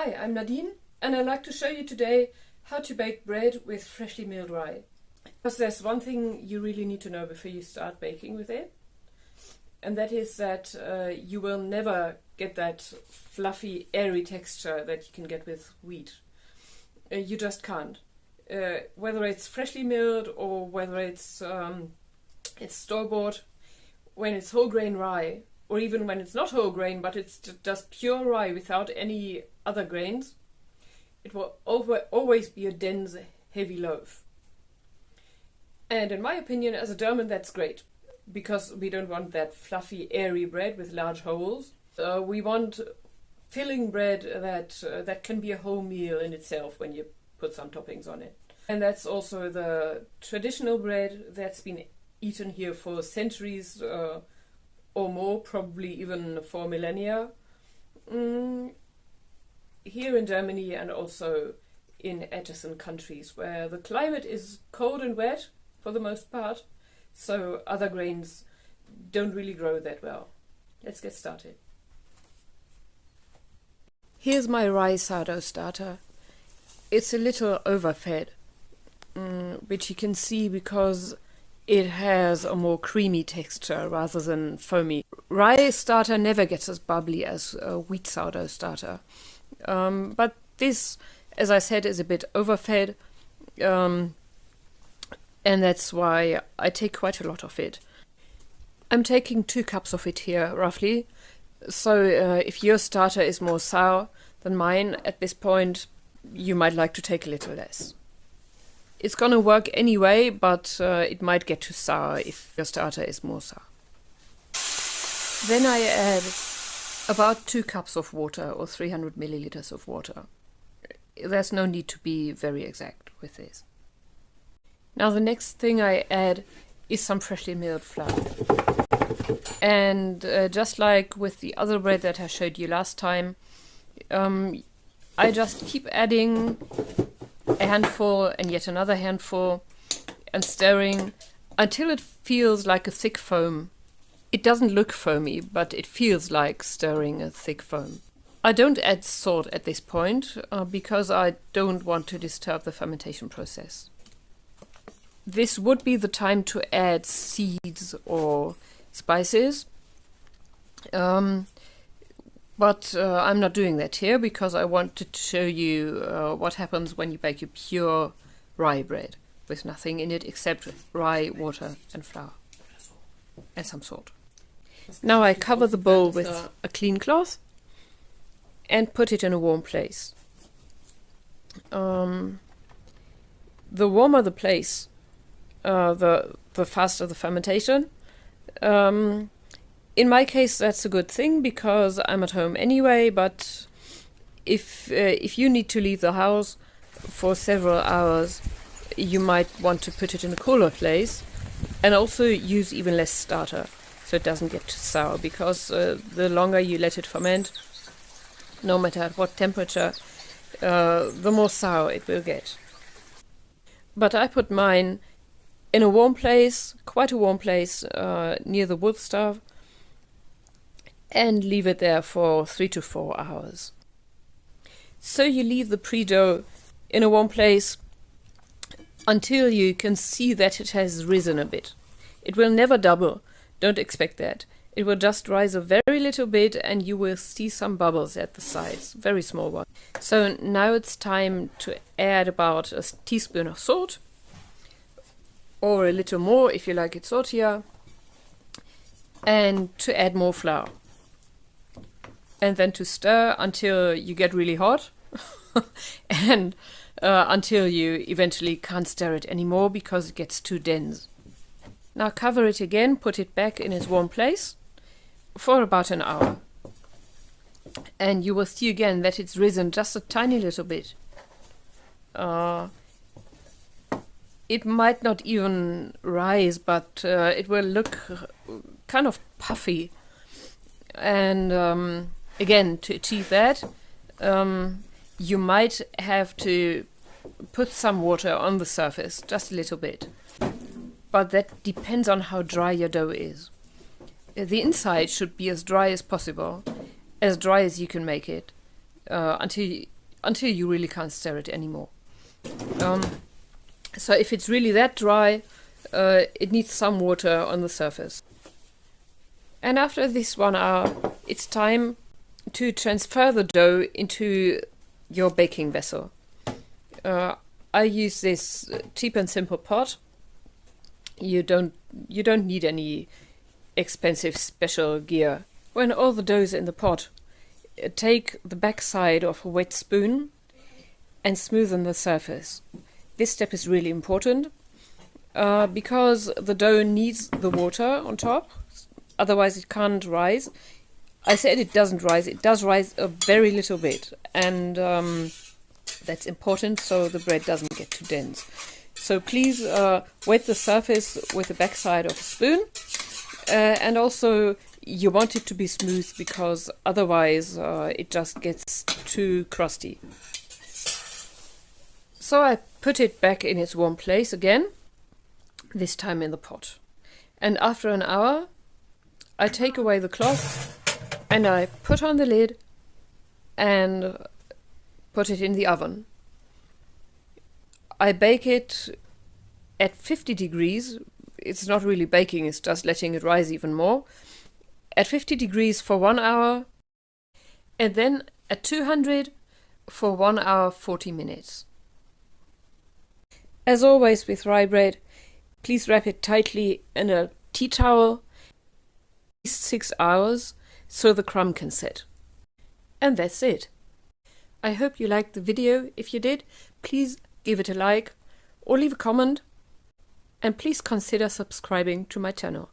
Hi, I'm Nadine, and I'd like to show you today how to bake bread with freshly milled rye. Because there's one thing you really need to know before you start baking with it, and that is that you will never get that fluffy, airy texture that you can get with wheat. You just can't. Whether it's freshly milled or whether it's store-bought, when it's whole grain rye, or even when it's not whole grain, but it's just pure rye without any other grains, it will always be a dense, heavy loaf. And in my opinion, as a German, that's great, because we don't want that fluffy, airy bread with large holes. We want filling bread that can be a whole meal in itself when you put some toppings on it. And that's also the traditional bread that's been eaten here for centuries or more, probably even for millennia, here in Germany and also in adjacent countries where the climate is cold and wet for the most part, so other grains don't really grow that well. Let's get started. Here's my rye sourdough starter. It's a little overfed, which you can see because it has a more creamy texture rather than foamy. Rye starter never gets as bubbly as a wheat sourdough starter. But this, as I said, is a bit overfed, and that's why I take quite a lot of it. I'm taking 2 cups of it here, roughly. So if your starter is more sour than mine at this point, you might like to take a little less. It's gonna work anyway, but it might get too sour if your starter is more sour. Then I add about 2 cups of water, or 300 milliliters of water. There's no need to be very exact with this. Now the next thing I add is some freshly milled flour. And just like with the other bread that I showed you last time, I just keep adding a handful and yet another handful and stirring until it feels like a thick foam. It doesn't look foamy, but it feels like stirring a thick foam. I don't add salt at this point because I don't want to disturb the fermentation process. This would be the time to add seeds or spices, but I'm not doing that here because I wanted to show you what happens when you bake your pure rye bread with nothing in it except rye, water and flour and some salt. Now I cover the bowl with a clean cloth and put it in a warm place. The warmer the place, the faster the fermentation. In my case, that's a good thing because I'm at home anyway, but if you need to leave the house for several hours, you might want to put it in a cooler place and also use even less starter so it doesn't get too sour, because the longer you let it ferment, no matter at what temperature, the more sour it will get. But I put mine in a warm place, quite a warm place, near the wood stove, and leave it there for 3 to 4 hours. So you leave the pre-dough in a warm place until you can see that it has risen a bit. It will never double, don't expect that. It will just rise a very little bit and you will see some bubbles at the sides, very small ones. So now it's time to add about a teaspoon of salt, or a little more if you like it saltier, and to add more flour. And then to stir until you get really hot and until you eventually can't stir it anymore because it gets too dense. Now cover it again, put it back in its warm place for about an hour. And you will see again that it's risen just a tiny little bit. It might not even rise, but it will look kind of puffy. And again, to achieve that, you might have to put some water on the surface, just a little bit. But that depends on how dry your dough is. The inside should be as dry as possible, as dry as you can make it. until you really can't stir it anymore. So if it's really that dry, it needs some water on the surface. And after this 1 hour, it's time to transfer the dough into your baking vessel. I use this cheap and simple pot. You don't need any expensive special gear. When all the dough's in the pot, take the back side of a wet spoon and smoothen the surface. This step is really important because the dough needs the water on top, otherwise it can't rise. I said it doesn't rise, it does rise a very little bit, and that's important so the bread doesn't get too dense. So please wet the surface with the back side of a spoon, and also you want it to be smooth because otherwise it just gets too crusty. So I put it back in its warm place again, this time in the pot. And after an hour, I take away the cloth and I put on the lid and put it in the oven. I bake it at 50 degrees. It's not really baking, it's just letting it rise even more. At 50 degrees for 1 hour, and then at 200 for 1 hour 40 minutes. As always with rye bread, please wrap it tightly in a tea towel, at least 6 hours, so the crumb can set. And that's it. I hope you liked the video. If you did, please give it a like or leave a comment, and please consider subscribing to my channel.